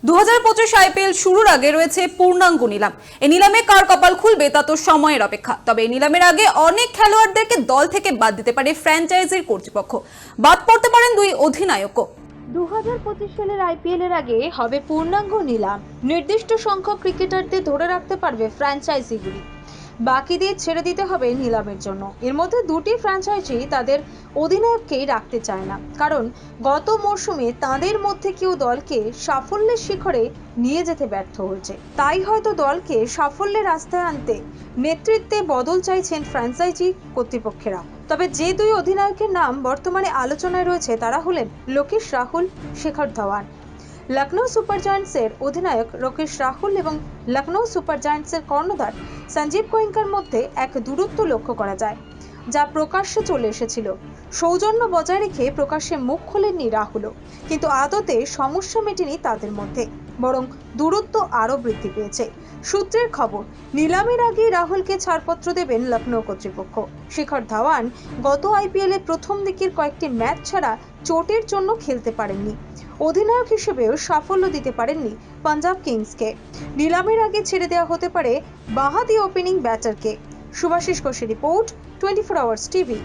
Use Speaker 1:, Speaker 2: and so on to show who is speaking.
Speaker 1: 2025 IPL শুরুর আগে রয়েছে পূর্ণাঙ্গ নিলাম। এই নিলামে কার কপাল খুলবে তা তো সময়ের অপেক্ষা। তবে এই নিলামের আগে অনেক খেলোয়াড়দেরকে দল থেকে বাদ দিতে পারে ফ্র্যাঞ্চাইজির কর্তৃপক্ষ। বাদ পড়তে পারেন দুই অধিনায়কও।
Speaker 2: 2025 সালের আইপিএল এর আগে হবে পূর্ণাঙ্গ নিলাম। নির্দিষ্ট সংখ্যক ক্রিকেটারদের ধরে রাখতে পারবে ফ্র্যাঞ্চাইজিগুলি, বাকিদের ছেড়ে দিতে হবে নিলামের জন্য। এর মধ্যে দুটি ফ্র্যাঞ্চাইজি তাদের অধিনায়ককেই রাখতে চায় না, কারণ গত মরশুমে তাদের মধ্যে কেউ দলকে সাফল্যের শিখরে নিয়ে যেতে ব্যর্থ হয়েছে। তাই হয়তো দলকে সাফল্যের রাস্তায় আনতে নেতৃত্বে বদল চাইছেন ফ্র্যাঞ্চাইজি কর্তৃপক্ষেরা। তবে যে দুই অধিনায়কের নাম বর্তমানে আলোচনায় রয়েছে তারা হলেন লোকেশ রাহুল, শিখর ধাওয়ান। লখনৌ সুপার জায়ান্টসের অধিনায়ক লোকেশ রাহুল এবং লখনৌ সুপার জায়ান্টসের কর্ণধার সঞ্জীব গোয়েঙ্কার মধ্যে এক দূরত্ব লক্ষ্য করা যায়, যা প্রকাশ্যে চলে এসেছিল। সৌজন্য বজায় রেখে প্রকাশ্যে মুখ খোলেননি রাহুলও, কিন্তু আদতে সমস্যা মেটেনি তাদের মধ্যে, বরং দূরত্ব আরও বৃদ্ধি পেয়েছে। সূত্রের খবর, নিলামের আগে রাহুলকে ছাড়পত্র দেবেন লখনৌ কর্তৃপক্ষ। শিখর ধাওয়ান গত আইপিএলে প্রথম দিকের কয়েকটি ম্যাচ ছাড়া চোটের জন্য খেলতে পারেননি। অধিনায়ক হিসেবেও সাফল্য দিতে পারেননি পাঞ্জাব কিংসকে। নিলামের আগে ছেড়ে দেওয়া হতে পারে বাঁহাতি ওপেনিং ব্যাটারকে। শুভাশিস ঘোষের রিপোর্ট, 24 আওয়ার্স টিভি।